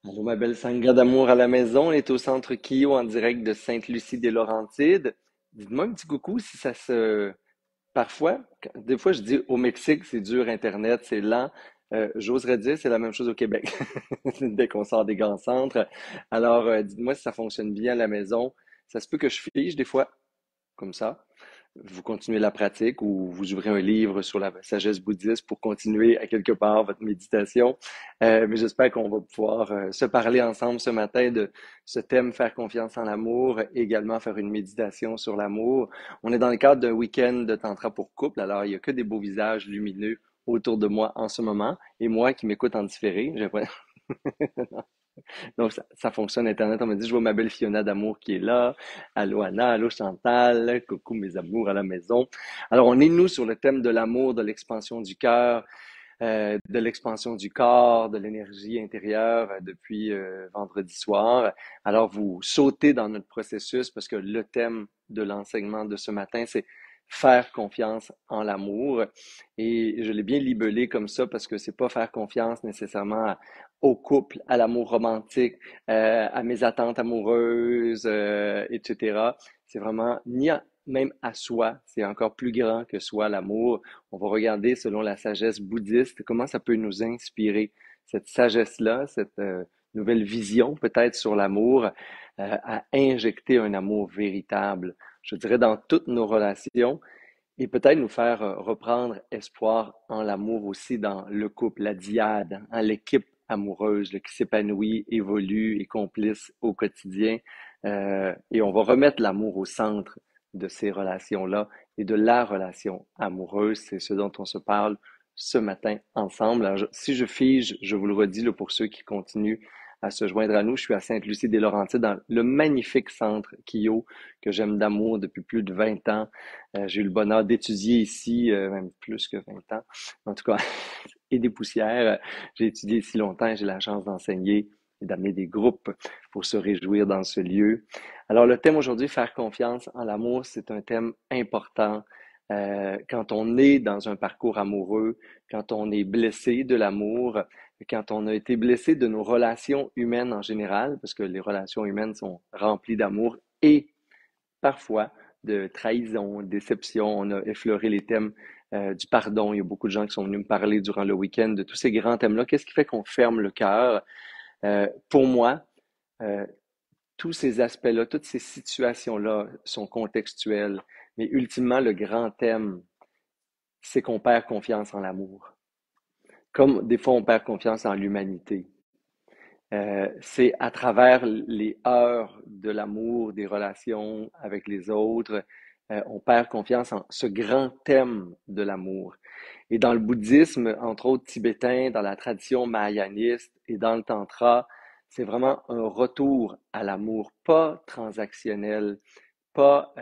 Allô, ma belle Sangha d'amour à la maison. On est au centre Kyo en direct de Sainte-Lucie-des-Laurentides. Dites-moi un petit coucou si ça se... Parfois, des fois je dis au Mexique, c'est dur Internet, c'est lent. J'oserais dire c'est la même chose au Québec, dès qu'on sort des grands centres. Alors, dites-moi si ça fonctionne bien à la maison. Ça se peut que je fige des fois, comme ça. Vous continuez la pratique ou vous ouvrez un livre sur la sagesse bouddhiste pour continuer à quelque part votre méditation. Mais j'espère qu'on va pouvoir se parler ensemble ce matin de ce thème, faire confiance en l'amour, et également faire une méditation sur l'amour. On est dans le cadre d'un week-end de tantra pour couple, alors il n'y a que des beaux visages lumineux autour de moi en ce moment, et moi qui m'écoute en différé, j'ai donc, ça fonctionne Internet. On m'a dit, je vois ma belle Fiona d'amour qui est là. Allô Anna, allô Chantal, coucou mes amours à la maison. Alors, on est, nous, sur le thème de l'amour, de l'expansion du cœur, de l'expansion du corps, de l'énergie intérieure depuis vendredi soir. Alors, vous sautez dans notre processus parce que le thème de l'enseignement de ce matin, c'est faire confiance en l'amour. Et je l'ai bien libellé comme ça parce que c'est pas faire confiance nécessairement au couple, à l'amour romantique, à mes attentes amoureuses, etc. C'est vraiment ni même à soi, c'est encore plus grand que soi l'amour. On va regarder selon la sagesse bouddhiste comment ça peut nous inspirer cette sagesse-là, cette nouvelle vision peut-être sur l'amour, à injecter un amour véritable, je dirais dans toutes nos relations et peut-être nous faire reprendre espoir en l'amour aussi dans le couple, la dyade, hein, l'équipe amoureuse là, qui s'épanouit, évolue et complice au quotidien. Et on va remettre l'amour au centre de ces relations-là et de la relation amoureuse. C'est ce dont on se parle ce matin ensemble. Alors, si je fige, je vous le redis là, pour ceux qui continuent à se joindre à nous, je suis à Sainte-Lucie-des-Laurentides dans le magnifique centre Kyo que j'aime d'amour depuis plus de 20 ans. J'ai eu le bonheur d'étudier ici, même plus que 20 ans. En tout cas, et des poussières. J'ai étudié ici longtemps et j'ai la chance d'enseigner et d'amener des groupes pour se réjouir dans ce lieu. Alors, le thème aujourd'hui, faire confiance en l'amour, c'est un thème important. Quand on est dans un parcours amoureux, quand on est blessé de l'amour, quand on a été blessé de nos relations humaines en général, parce que les relations humaines sont remplies d'amour et parfois de trahison, de déception. On a effleuré les thèmes du pardon. Il y a beaucoup de gens qui sont venus me parler durant le week-end de tous ces grands thèmes-là. Qu'est-ce qui fait qu'on ferme le cœur? Pour moi, euh, tous ces aspects-là, toutes ces situations-là sont contextuelles. Mais ultimement, le grand thème, c'est qu'on perd confiance en l'amour. Comme des fois, on perd confiance en l'humanité. C'est à travers les heures de l'amour, des relations avec les autres, on perd confiance en ce grand thème de l'amour. Et dans le bouddhisme, entre autres tibétain, dans la tradition mahayaniste et dans le tantra, c'est vraiment un retour à l'amour, pas transactionnel, pas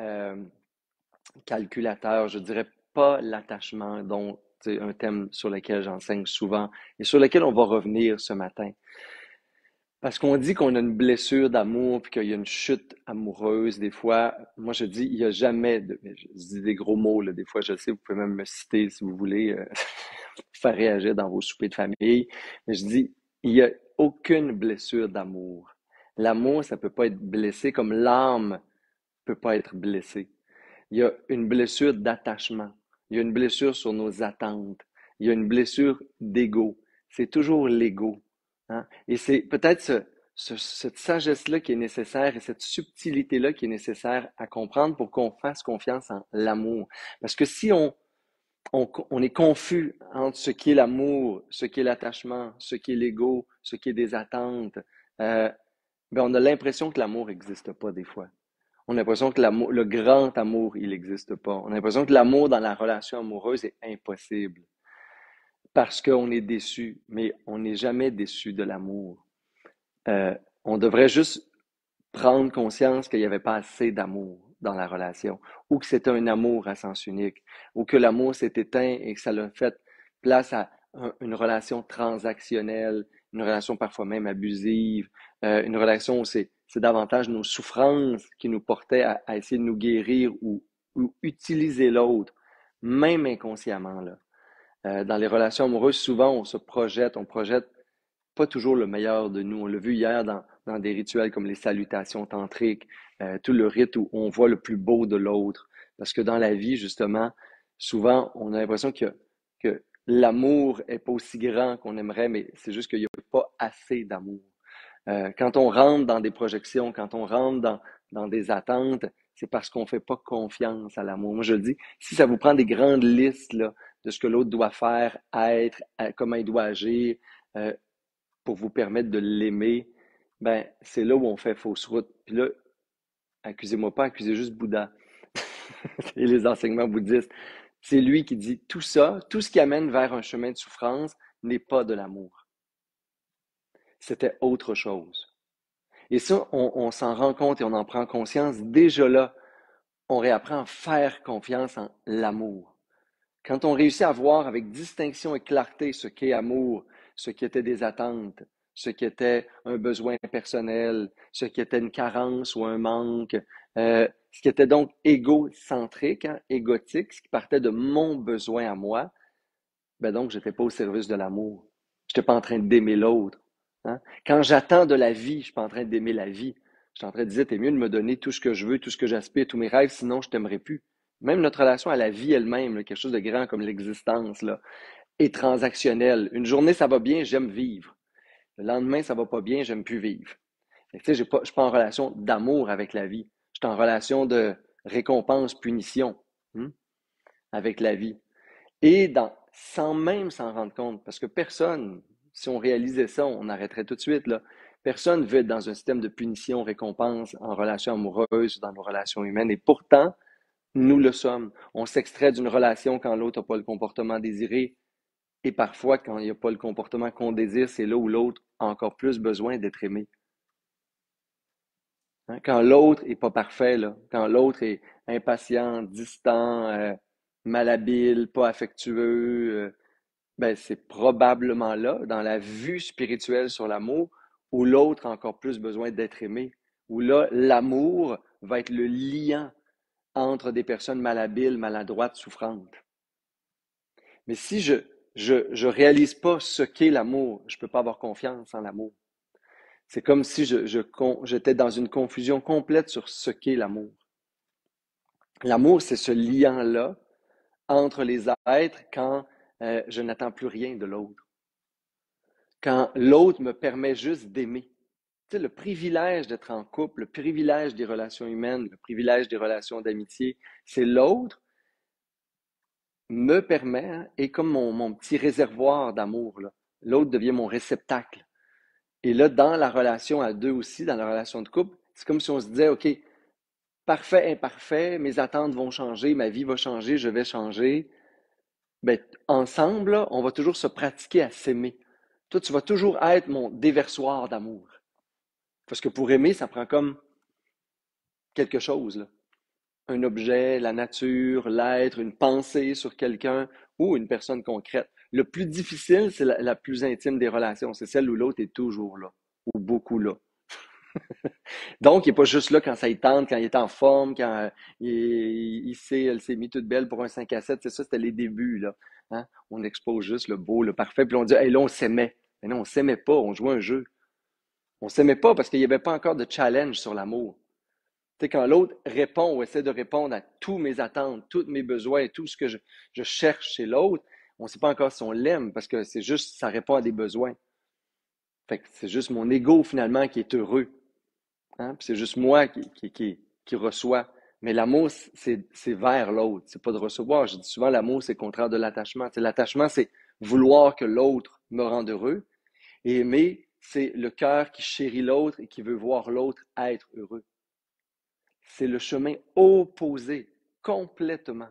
calculateur, je dirais pas l'attachement, dont c'est un thème sur lequel j'enseigne souvent et sur lequel on va revenir ce matin. Parce qu'on dit qu'on a une blessure d'amour puis qu'il y a une chute amoureuse des fois. Moi, je dis, il n'y a jamais de... Je dis des gros mots, là, des fois, je sais, vous pouvez même me citer si vous voulez, faire réagir dans vos soupers de famille. Mais je dis, il n'y a aucune blessure d'amour. L'amour, ça peut pas être blessé comme l'âme peut pas être blessée. Il y a une blessure d'attachement. Il y a une blessure sur nos attentes. Il y a une blessure d'ego. C'est toujours l'ego. Hein? Et c'est peut-être cette sagesse-là qui est nécessaire et cette subtilité-là qui est nécessaire à comprendre pour qu'on fasse confiance en l'amour. Parce que si on est confus entre ce qui est l'amour, ce qui est l'attachement, ce qui est l'ego, ce qui est des attentes, euh, ben on a l'impression que l'amour n'existe pas des fois. On a l'impression que l'amour, le grand amour, il n'existe pas. On a l'impression que l'amour dans la relation amoureuse est impossible parce qu'on est déçu, mais on n'est jamais déçu de l'amour. Euh, on devrait juste prendre conscience qu'il n'y avait pas assez d'amour dans la relation, ou que c'était un amour à sens unique, ou que l'amour s'est éteint et que ça l'a fait place à une relation transactionnelle, une relation parfois même abusive, une relation où c'est davantage nos souffrances qui nous portaient à essayer de nous guérir ou utiliser l'autre, même inconsciemment, là. Dans les relations amoureuses, souvent, on projette pas toujours le meilleur de nous. On l'a vu hier dans des rituels comme les salutations tantriques, tout le rite où on voit le plus beau de l'autre. Parce que dans la vie, justement, souvent, on a l'impression que l'amour est pas aussi grand qu'on aimerait, mais c'est juste qu'il n'y a pas assez d'amour. Quand on rentre dans des projections, quand on rentre dans des attentes, c'est parce qu'on ne fait pas confiance à l'amour. Moi, je le dis, si ça vous prend des grandes listes là, de ce que l'autre doit faire, être, comment il doit agir, euh, pour vous permettre de l'aimer, ben c'est là où on fait fausse route. Puis là, accusez-moi pas, accusez juste Bouddha et les enseignements bouddhistes. C'est lui qui dit tout ça, tout ce qui amène vers un chemin de souffrance n'est pas de l'amour. C'était autre chose. Et ça, on s'en rend compte et on en prend conscience. Déjà là, on réapprend à faire confiance en l'amour. Quand on réussit à voir avec distinction et clarté ce qu'est amour, ce qui était des attentes, ce qui était un besoin personnel, ce qui était une carence ou un manque, ce qui était donc égocentrique, hein, égotique, ce qui partait de mon besoin à moi, ben donc, je n'étais pas au service de l'amour. Je n'étais pas en train d'aimer l'autre. Hein. Quand j'attends de la vie, je ne suis pas en train d'aimer la vie. Je suis en train de dire, t'es mieux de me donner tout ce que je veux, tout ce que j'aspire, tous mes rêves, sinon je ne t'aimerai plus. Même notre relation à la vie elle-même, là, quelque chose de grand comme l'existence, là, est transactionnelle. Une journée, ça va bien, j'aime vivre. Le lendemain, ça va pas bien, j'aime plus vivre. Tu sais, je ne suis pas en relation d'amour avec la vie. Je suis en relation de récompense-punition avec la vie. Et sans même s'en rendre compte, parce que personne, si on réalisait ça, on arrêterait tout de suite, là. Personne veut être dans un système de punition, récompense en relation amoureuse, dans nos relations humaines. Et pourtant, nous le sommes. On s'extrait d'une relation quand l'autre n'a pas le comportement désiré. Et parfois, quand il n'y a pas le comportement qu'on désire, c'est là où l'autre a encore plus besoin d'être aimé. Hein? Quand l'autre n'est pas parfait, là, quand l'autre est impatient, distant, malhabile, pas affectueux, ben, c'est probablement là, dans la vue spirituelle sur l'amour, où l'autre a encore plus besoin d'être aimé, où là, l'amour va être le liant entre des personnes malhabiles, maladroites, souffrantes. Mais si je réalise pas ce qu'est l'amour, je peux pas avoir confiance en l'amour. C'est comme si j'étais dans une confusion complète sur ce qu'est l'amour. L'amour, c'est ce liant-là entre les êtres quand je n'attends plus rien de l'autre. Quand l'autre me permet juste d'aimer. Tu sais, le privilège d'être en couple, le privilège des relations humaines, le privilège des relations d'amitié, c'est l'autre me permet, hein, est comme mon petit réservoir d'amour. Là. L'autre devient mon réceptacle. Et là, dans la relation à deux aussi, dans la relation de couple, c'est comme si on se disait, OK, parfait, imparfait, mes attentes vont changer, ma vie va changer, je vais changer. Ben, ensemble, là, on va toujours se pratiquer à s'aimer. Toi, tu vas toujours être mon déversoir d'amour. Parce que pour aimer, ça prend comme quelque chose, là. Un objet, la nature, l'être, une pensée sur quelqu'un ou une personne concrète. Le plus difficile, c'est la plus intime des relations. C'est celle où l'autre est toujours là, ou beaucoup là. Donc, il n'est pas juste là quand ça y tente, quand il est en forme, quand elle s'est mise toute belle pour un 5 à 7. C'est ça, c'était les débuts, là. Hein? On expose juste le beau, le parfait, puis on dit, hey, là, on s'aimait. Mais non, on s'aimait pas, on jouait un jeu. On s'aimait pas parce qu'il n'y avait pas encore de challenge sur l'amour. Tu sais, quand l'autre répond ou essaie de répondre à tous mes attentes, tous mes besoins, tout ce que je cherche chez l'autre, on ne sait pas encore si on l'aime parce que c'est juste, ça répond à des besoins. Fait que c'est juste mon ego finalement qui est heureux. Hein? Puis c'est juste moi qui reçoit. Mais l'amour, c'est vers l'autre. C'est pas de recevoir. Je dis souvent, l'amour, c'est le contraire de l'attachement. Tu sais, l'attachement, c'est vouloir que l'autre me rende heureux. Et aimer, c'est le cœur qui chérit l'autre et qui veut voir l'autre être heureux. C'est le chemin opposé, complètement.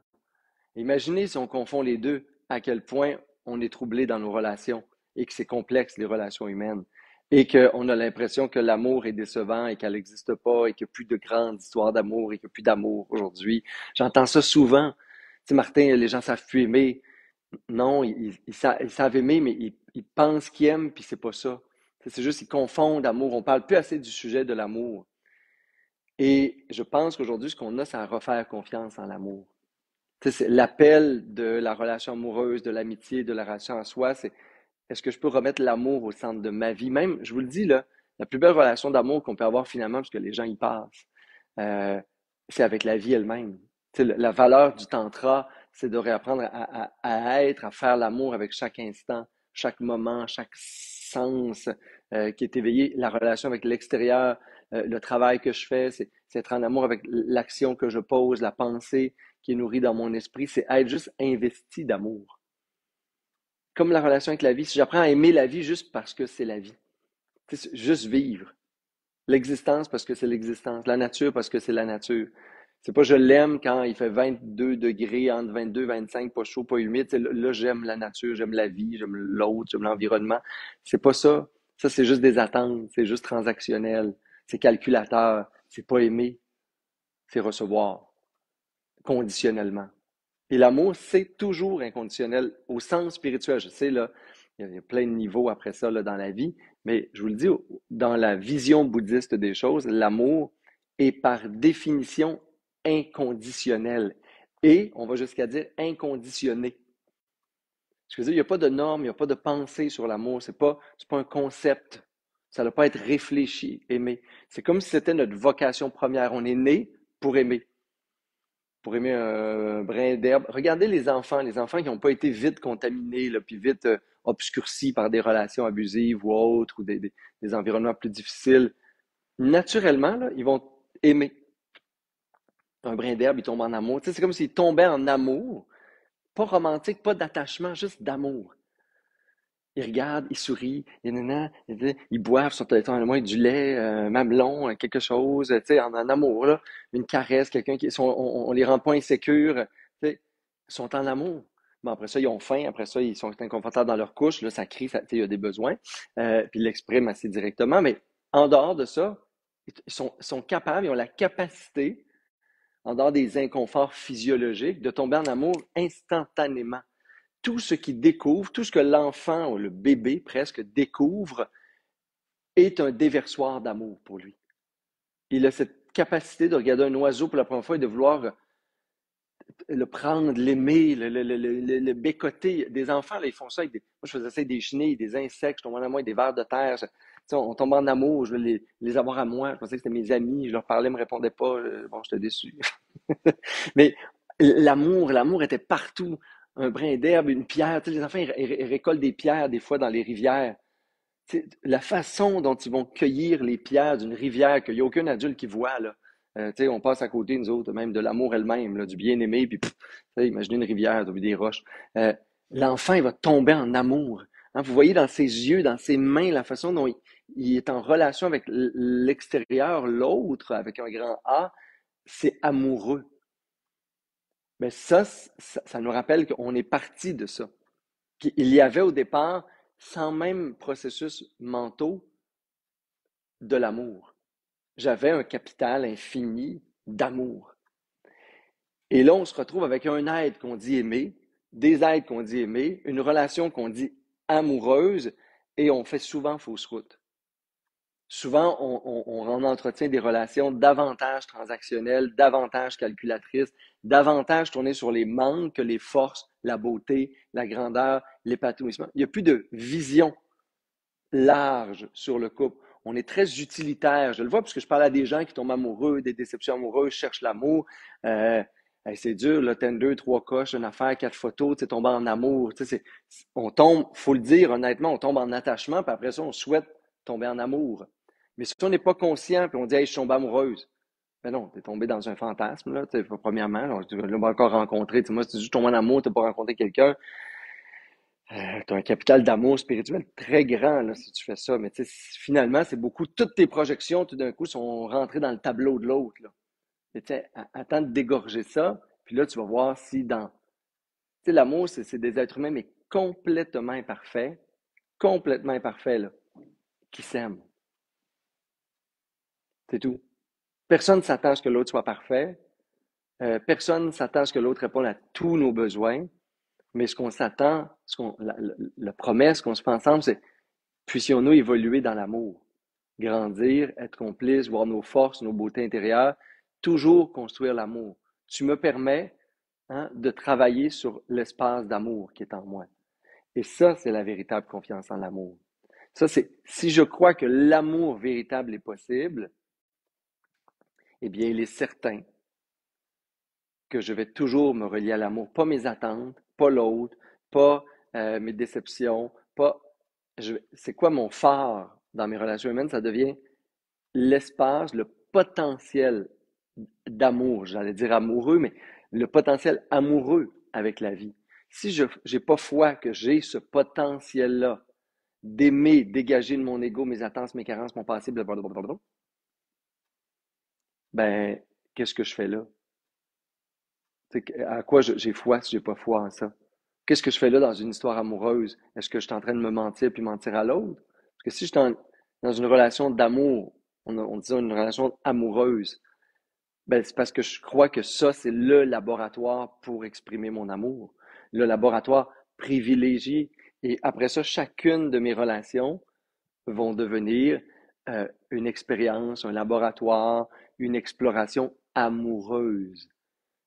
Imaginez si on confond les deux, à quel point on est troublé dans nos relations et que c'est complexe, les relations humaines, et qu'on a l'impression que l'amour est décevant et qu'elle n'existe pas et qu'il n'y a plus de grandes histoires d'amour et qu'il n'y a plus d'amour aujourd'hui. J'entends ça souvent. Tu sais, Martin, les gens savent plus aimer. Non, ils savent aimer, mais ils pensent qu'ils aiment, puis c'est pas ça. C'est juste qu'ils confondent amour. On parle plus assez du sujet de l'amour. Et je pense qu'aujourd'hui, ce qu'on a, c'est à refaire confiance en l'amour. Tu sais, c'est l'appel de la relation amoureuse, de l'amitié, de la relation à soi, c'est est-ce que je peux remettre l'amour au centre de ma vie? Même, je vous le dis, là, la plus belle relation d'amour qu'on peut avoir finalement, parce que les gens y passent, euh, c'est avec la vie elle-même. Tu sais, la valeur du tantra, c'est de réapprendre à être, à faire l'amour avec chaque instant, chaque moment, chaque sens qui est éveillé. La relation avec l'extérieur, le travail que je fais, c'est être en amour avec l'action que je pose, la pensée qui est nourrie dans mon esprit, c'est être juste investi d'amour. Comme la relation avec la vie, si j'apprends à aimer la vie juste parce que c'est la vie, juste vivre. L'existence parce que c'est l'existence. La nature parce que c'est la nature. C'est pas je l'aime quand il fait 22 degrés, entre 22 et 25, pas chaud, pas humide. Là, j'aime la nature, j'aime la vie, j'aime l'autre, j'aime l'environnement. C'est pas ça. Ça, c'est juste des attentes, c'est juste transactionnel, c'est calculateur, c'est pas aimer, c'est recevoir conditionnellement. Et l'amour, c'est toujours inconditionnel au sens spirituel. Je sais, là, il y a plein de niveaux après ça là, dans la vie, mais je vous le dis, dans la vision bouddhiste des choses, l'amour est par définition inconditionnel. Et on va jusqu'à dire inconditionné. Je veux dire, il n'y a pas de normes, il n'y a pas de pensée sur l'amour. C'est pas un concept. Ça ne doit pas être réfléchi, aimer. C'est comme si c'était notre vocation première. On est né pour aimer un brin d'herbe. Regardez les enfants qui n'ont pas été vite contaminés, là, puis vite obscurcis par des relations abusives ou autres, ou des environnements plus difficiles. Naturellement, là, ils vont aimer un brin d'herbe, ils tombent en amour. Tu sais, c'est comme s'ils tombaient en amour, pas romantique, pas d'attachement, juste d'amour. Ils regardent, ils sourient, ils boivent sur le moins du lait, un mamelon, quelque chose, tu sais, en amour, là, une caresse, quelqu'un qui on les rend pas insécures, tu sais, ils sont en amour. Bon, après ça, ils ont faim, après ça, ils sont inconfortables dans leur couche, là, ça crie, ça, tu sais, il y a des besoins, puis ils l'expriment assez directement, mais en dehors de ça, ils sont capables, ils ont la capacité, en dehors des inconforts physiologiques, de tomber en amour instantanément. Tout ce qu'il découvre, tout ce que l'enfant ou le bébé presque découvre est un déversoir d'amour pour lui. Il a cette capacité de regarder un oiseau pour la première fois et de vouloir le prendre, l'aimer, le bécoter. Des enfants, là, ils font ça avec des... Moi, je faisais ça avec des chenilles, des insectes, je tombais en amour avec des vers de terre. On tombe en amour, je veux les avoir à moi. Je pensais que c'était mes amis, je leur parlais, ils ne me répondaient pas. Bon, j'étais déçu. Mais l'amour était partout. Un brin d'herbe, une pierre. Tu sais, les enfants, ils récoltent des pierres des fois dans les rivières. Tu sais, la façon dont ils vont cueillir les pierres d'une rivière qu'il n'y a aucun adulte qui voit, là. Tu sais, on passe à côté, nous autres, même de l'amour elle-même, là, du bien-aimé, puis pff, tu sais, imaginez une rivière, tu des roches. Euh, L'enfant, il va tomber en amour. Hein, vous voyez dans ses yeux, dans ses mains, la façon dont il est en relation avec l'extérieur, l'autre, avec un grand A, c'est amoureux. Mais ça nous rappelle qu'on est parti de ça. Qu'il y avait au départ, sans même processus mentaux, de l'amour. J'avais un capital infini d'amour. Et là, on se retrouve avec un être qu'on dit aimer, des êtres qu'on dit aimer, une relation qu'on dit amoureuse, et on fait souvent fausse route. Souvent, on entretient des relations davantage transactionnelles, davantage calculatrices, davantage tournées sur les manques que les forces, la beauté, la grandeur, l'épanouissement. Il n'y a plus de vision large sur le couple. On est très utilitaire. Je le vois parce que je parle à des gens qui tombent amoureux, des déceptions amoureuses, cherchent l'amour. Euh, c'est dur, là, Tinder, trois coches, une affaire, quatre photos, tu sais, tomber en amour. Tu sais, on tombe, faut le dire honnêtement, on tombe en attachement, puis après ça, on souhaite tomber en amour. Mais si on n'est pas conscient, puis on dit, hey, je suis tombée amoureuse. Ben non, tu es tombé dans un fantasme, là, premièrement. Là, tu l'as pas encore rencontré. Moi, si tu dis tombé en amour, tu n'as pas rencontré quelqu'un. Tu as un capital d'amour spirituel très grand là, si tu fais ça. Mais finalement, c'est beaucoup, toutes tes projections, tout d'un coup, sont rentrées dans le tableau de l'autre. Là. Et attends de dégorger ça, puis là, tu vas voir si dans. Tu sais, l'amour, c'est des êtres humains, mais complètement imparfaits, là, qui s'aiment. C'est tout. Personne ne s'attend à ce que l'autre soit parfait. Personne ne s'attend à ce que l'autre réponde à tous nos besoins. Mais ce qu'on s'attend, la promesse qu'on se fait ensemble, c'est puissions-nous évoluer dans l'amour, grandir, être complices, voir nos forces, nos beautés intérieures, toujours construire l'amour. Tu me permets de travailler sur l'espace d'amour qui est en moi. Et ça, c'est la véritable confiance en l'amour. Ça, c'est si je crois que l'amour véritable est possible, eh bien, il est certain que je vais toujours me relier à l'amour, pas mes attentes, pas l'autre, pas mes déceptions, pas. C'est quoi mon phare dans mes relations humaines? Ça devient l'espace, le potentiel d'amour, j'allais dire amoureux, mais le potentiel amoureux avec la vie. Si je n'ai pas foi que j'ai ce potentiel-là d'aimer, dégager de mon ego, mes attentes, mes carences, mon passé, blablabla, ben, qu'est-ce que je fais là? À quoi j'ai foi si j'ai pas foi en ça? Qu'est-ce que je fais là dans une histoire amoureuse? Est-ce que je suis en train de me mentir puis mentir à l'autre? Parce que si je suis dans une relation d'amour, on dit ça, une relation amoureuse, ben, c'est parce que je crois que ça, c'est le laboratoire pour exprimer mon amour. Le laboratoire privilégié. Et après ça, chacune de mes relations vont devenir une expérience, un laboratoire, une exploration amoureuse.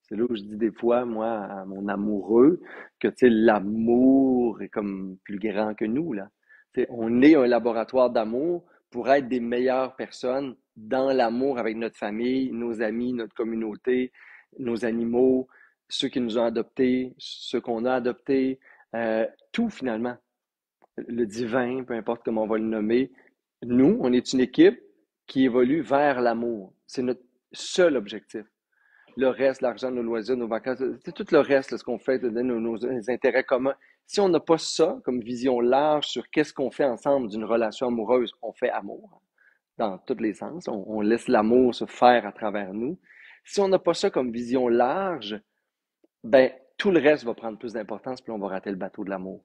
C'est là où je dis des fois, moi, à mon amoureux, que tu sais, l'amour est comme plus grand que nous, là. Tu sais, on est un laboratoire d'amour pour être des meilleures personnes dans l'amour avec notre famille, nos amis, notre communauté, nos animaux, ceux qui nous ont adoptés, ceux qu'on a adoptés, tout finalement. Le divin, peu importe comment on va le nommer. Nous, on est une équipe qui évolue vers l'amour. C'est notre seul objectif. Le reste, l'argent, nos loisirs, nos vacances, c'est tout le reste, là, ce qu'on fait, nos intérêts communs. Si on n'a pas ça comme vision large sur qu'est-ce qu'on fait ensemble d'une relation amoureuse, on fait amour dans tous les sens. On laisse l'amour se faire à travers nous. Si on n'a pas ça comme vision large, ben tout le reste va prendre plus d'importance, puis on va rater le bateau de l'amour.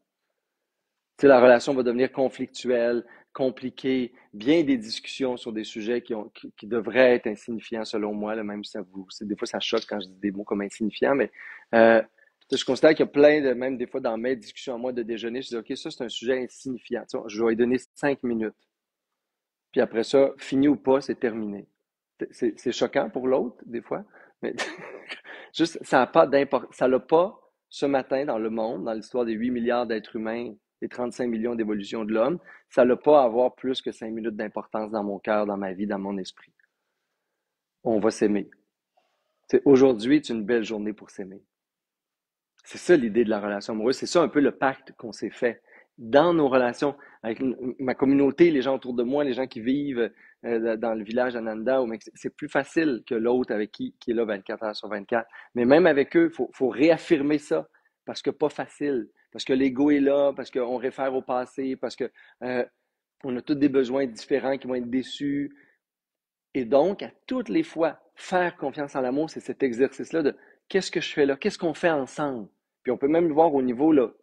Tu sais, la relation va devenir conflictuelle, compliquée, bien des discussions sur des sujets qui devraient être insignifiants selon moi, là, même si des fois ça choque quand je dis des mots comme insignifiants, mais euh, je constate qu'il y a plein de, même des fois dans mes discussions à moi de déjeuner, je dis, OK, ça c'est un sujet insignifiant. Tu sais, je vais lui donner 5 minutes. Puis après ça, fini ou pas, c'est terminé. C'est choquant pour l'autre, des fois, mais juste, ça n'a pas d'importance. Ça n'a pas, ce matin, dans le monde, dans l'histoire des 8 milliards d'êtres humains, des 35 millions d'évolutions de l'homme, ça n'a pas à avoir plus que 5 minutes d'importance dans mon cœur, dans ma vie, dans mon esprit. On va s'aimer. Aujourd'hui est une belle journée pour s'aimer. C'est ça l'idée de la relation amoureuse. C'est ça un peu le pacte qu'on s'est fait dans nos relations avec ma communauté, les gens autour de moi, les gens qui vivent dans le village d'Ananda au Mexique. C'est plus facile que l'autre avec qui est là 24 heures sur 24. Mais même avec eux, faut réaffirmer ça parce que pas facile, parce que l'ego est là, parce qu'on réfère au passé, parce que on a tous des besoins différents qui vont être déçus. Et donc, à toutes les fois, faire confiance en l'amour, c'est cet exercice-là de qu'est-ce que je fais là? Qu'est-ce qu'on fait ensemble? Puis on peut même le voir au niveau, là,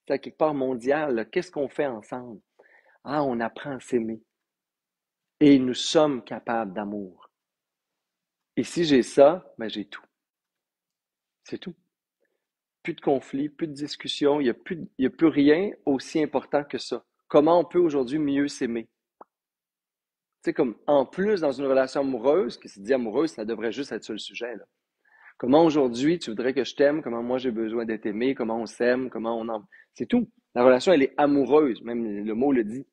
quelque part mondial, là, qu'est-ce qu'on fait ensemble? Ah, on apprend à s'aimer. Et nous sommes capables d'amour. Et si j'ai ça, ben j'ai tout. C'est tout. Plus de conflits, plus de discussions, il y a plus rien aussi important que ça. Comment on peut aujourd'hui mieux s'aimer? Tu sais, comme en plus dans une relation amoureuse, qui se dit amoureuse, ça devrait juste être sur le sujet, là. Comment aujourd'hui tu voudrais que je t'aime? Comment moi j'ai besoin d'être aimé? Comment on s'aime? Comment on en. C'est tout. La relation, elle est amoureuse. Même le mot le dit.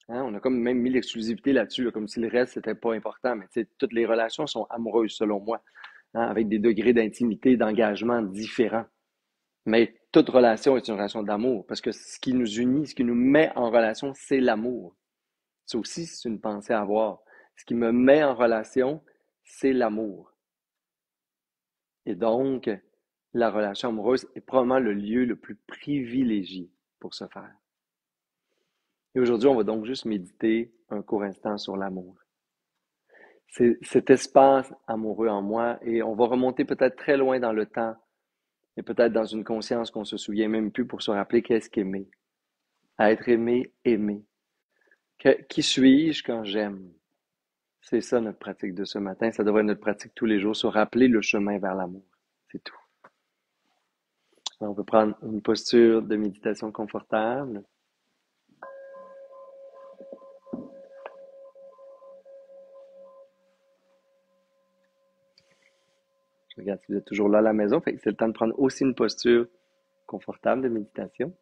Hein? On a comme même mis l'exclusivité là-dessus, là, comme si le reste, c'était pas important. Mais tu sais, toutes les relations sont amoureuses, selon moi. Hein? Avec des degrés d'intimité, d'engagement différents. Mais toute relation est une relation d'amour. Parce que ce qui nous unit, ce qui nous met en relation, c'est l'amour. Ça aussi, c'est une pensée à avoir. Ce qui me met en relation, c'est l'amour. Et donc, la relation amoureuse est probablement le lieu le plus privilégié pour ce faire. Et aujourd'hui, on va donc juste méditer un court instant sur l'amour. C'est cet espace amoureux en moi et on va remonter peut-être très loin dans le temps et peut-être dans une conscience qu'on se souvient même plus pour se rappeler qu'est-ce qu'aimer. Être aimé, aimer. Qui suis-je quand j'aime? C'est ça notre pratique de ce matin. Ça devrait être notre pratique tous les jours, se rappeler le chemin vers l'amour. C'est tout. Alors, on peut prendre une posture de méditation confortable. Je regarde si vous êtes toujours là à la maison. Fait que c'est le temps de prendre aussi une posture confortable de méditation.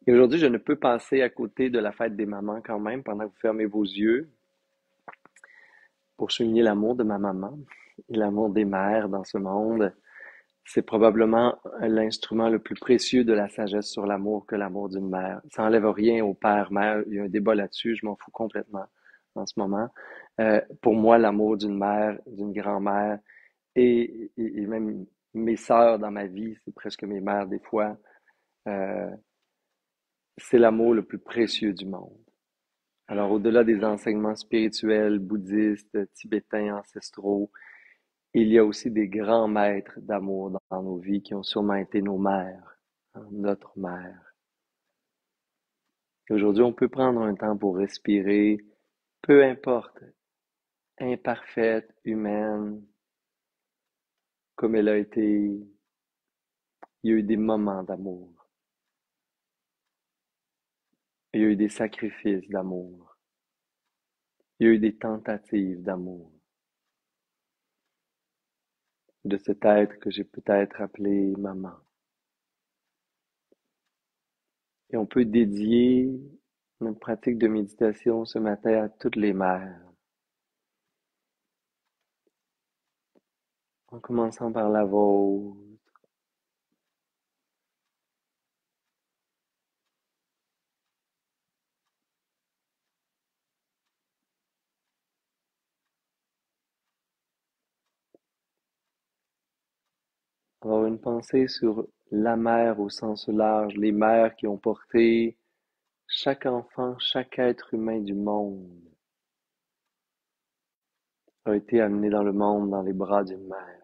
Et aujourd'hui, je ne peux passer à côté de la fête des mamans quand même pendant que vous fermez vos yeux pour souligner l'amour de ma maman et l'amour des mères dans ce monde. C'est probablement l'instrument le plus précieux de la sagesse sur l'amour que l'amour d'une mère. Ça enlève rien au père-mère. Il y a un débat là-dessus. Je m'en fous complètement en ce moment. Pour moi, l'amour d'une mère, d'une grand-mère et même mes sœurs dans ma vie, c'est presque mes mères des fois, euh, c'est l'amour le plus précieux du monde. Alors, au-delà des enseignements spirituels, bouddhistes, tibétains, ancestraux, il y a aussi des grands maîtres d'amour dans nos vies qui ont sûrement été nos mères, hein, notre mère. Et aujourd'hui, on peut prendre un temps pour respirer, peu importe, imparfaite, humaine, comme elle a été, il y a eu des moments d'amour, il y a eu des sacrifices d'amour, il y a eu des tentatives d'amour de cet être que j'ai peut-être appelé maman. Et on peut dédier notre pratique de méditation ce matin à toutes les mères, en commençant par la vôtre, avoir une pensée sur la mère au sens large, les mères qui ont porté chaque enfant, chaque être humain du monde a été amené dans le monde dans les bras d'une mère.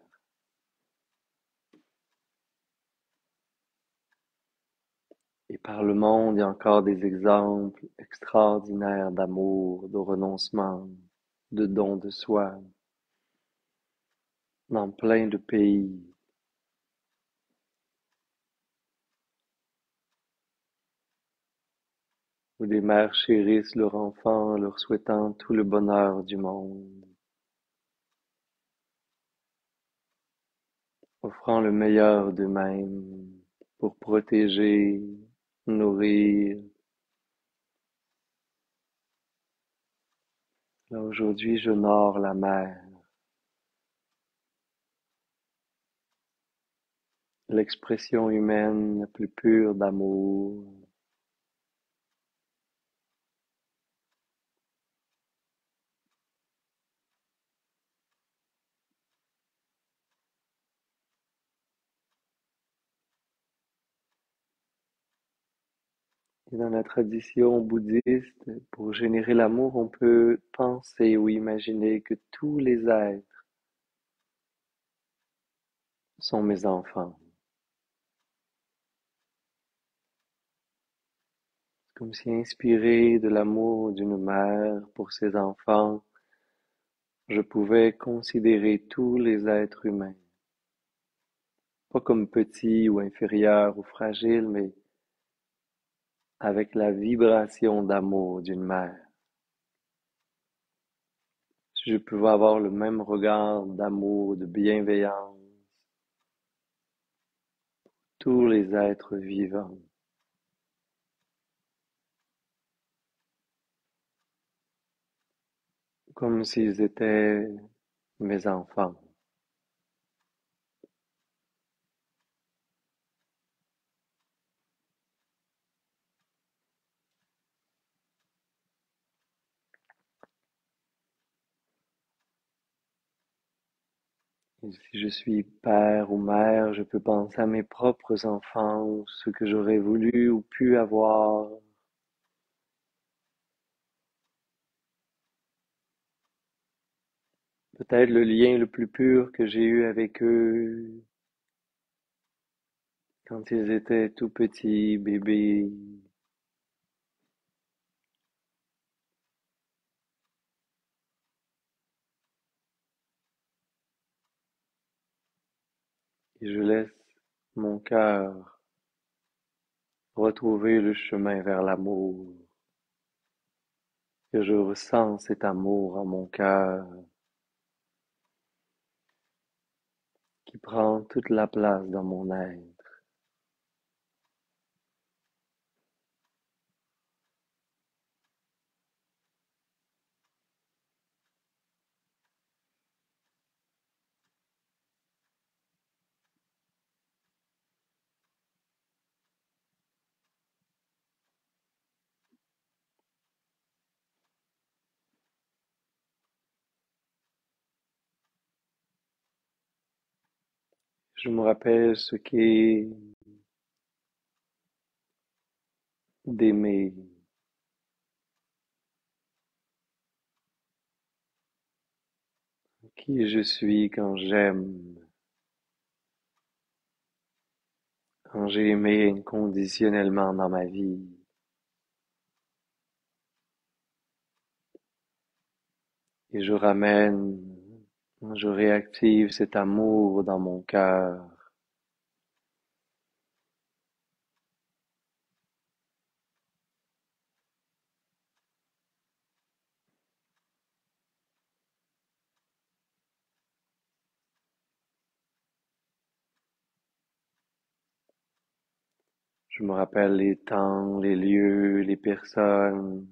Et par le monde, il y a encore des exemples extraordinaires d'amour, de renoncement, de don de soi, dans plein de pays, où des mères chérissent leur enfant, leur souhaitant tout le bonheur du monde, offrant le meilleur d'eux-mêmes pour protéger, nourrir. Là, aujourd'hui, j'honore la mère, l'expression humaine la plus pure d'amour. Et dans la tradition bouddhiste, pour générer l'amour, on peut penser ou imaginer que tous les êtres sont mes enfants. Comme si inspiré de l'amour d'une mère pour ses enfants, je pouvais considérer tous les êtres humains, pas comme petits ou inférieurs ou fragiles, mais avec la vibration d'amour d'une mère. Si je pouvais avoir le même regard d'amour, de bienveillance, tous les êtres vivants, comme s'ils étaient mes enfants. Et si je suis père ou mère, je peux penser à mes propres enfants, ce que j'aurais voulu ou pu avoir. Peut-être le lien le plus pur que j'ai eu avec eux quand ils étaient tout petits, bébés. Et je laisse mon cœur retrouver le chemin vers l'amour. Que je ressens cet amour en mon cœur qui prend toute la place dans mon être. Je me rappelle ce qu'est d'aimer, qui je suis quand j'aime, quand j'ai aimé inconditionnellement dans ma vie. Et je réactive cet amour dans mon cœur. Je me rappelle les temps, les lieux, les personnes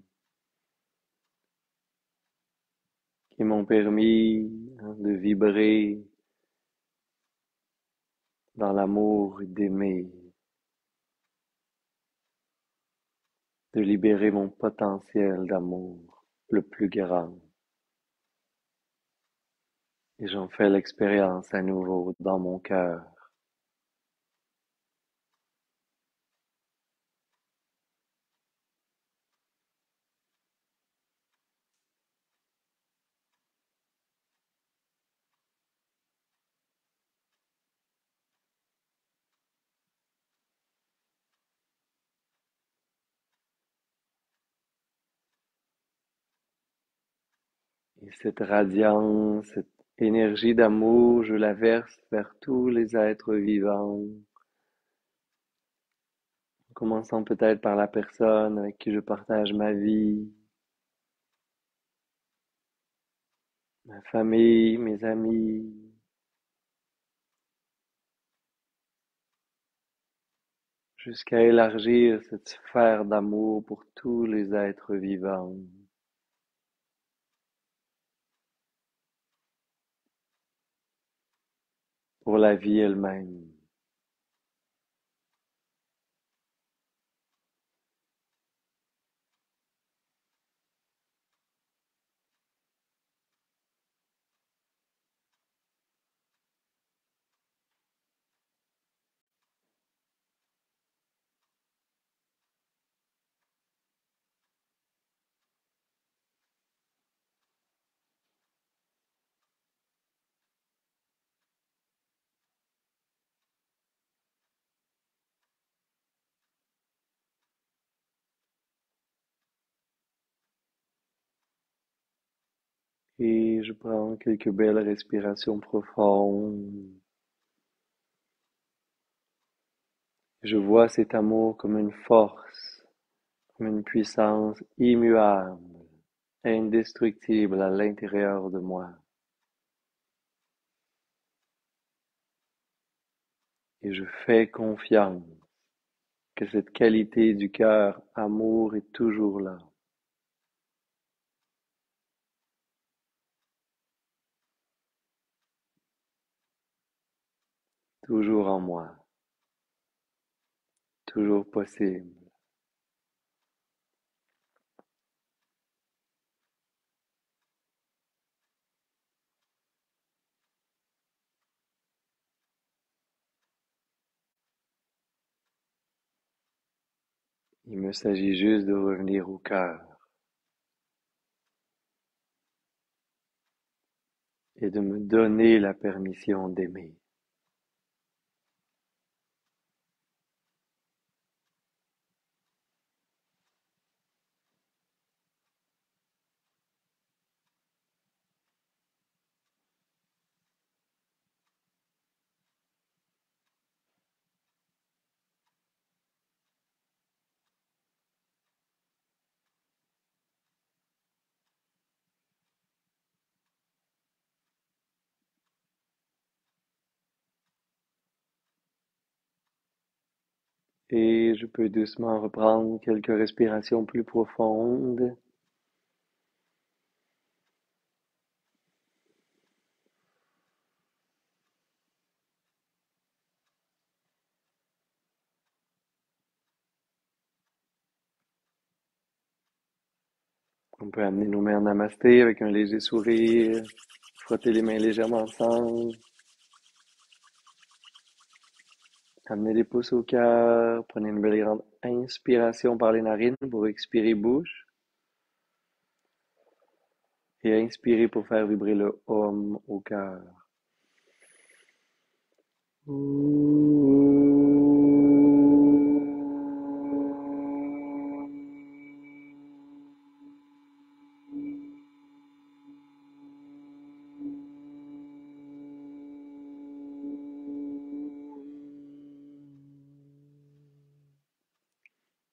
qui m'ont permis de vibrer dans l'amour et d'aimer, de libérer mon potentiel d'amour le plus grand. Et j'en fais l'expérience à nouveau dans mon cœur. Et cette radiance, cette énergie d'amour, je la verse vers tous les êtres vivants, en commençant peut-être par la personne avec qui je partage ma vie, ma famille, mes amis, jusqu'à élargir cette sphère d'amour pour tous les êtres vivants, pour la vie elle-même. Et je prends quelques belles respirations profondes. Je vois cet amour comme une force, comme une puissance immuable, indestructible à l'intérieur de moi. Et je fais confiance que cette qualité du cœur amour est toujours là, toujours en moi, toujours possible. Il me s'agit juste de revenir au cœur et de me donner la permission d'aimer. Et je peux doucement reprendre quelques respirations plus profondes. On peut amener nos mains en namasté avec un léger sourire, frotter les mains légèrement ensemble. Amenez les pouces au cœur. Prenez une belle grande inspiration par les narines pour expirer bouche. Et inspirez pour faire vibrer le hum au cœur.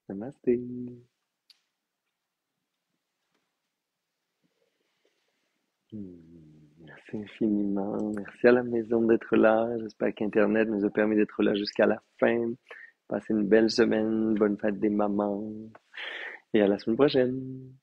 Namasté. Merci infiniment. Merci à la maison d'être là. J'espère qu'Internet nous a permis d'être là jusqu'à la fin. Passez une belle semaine. Bonne fête des mamans. Et à la semaine prochaine.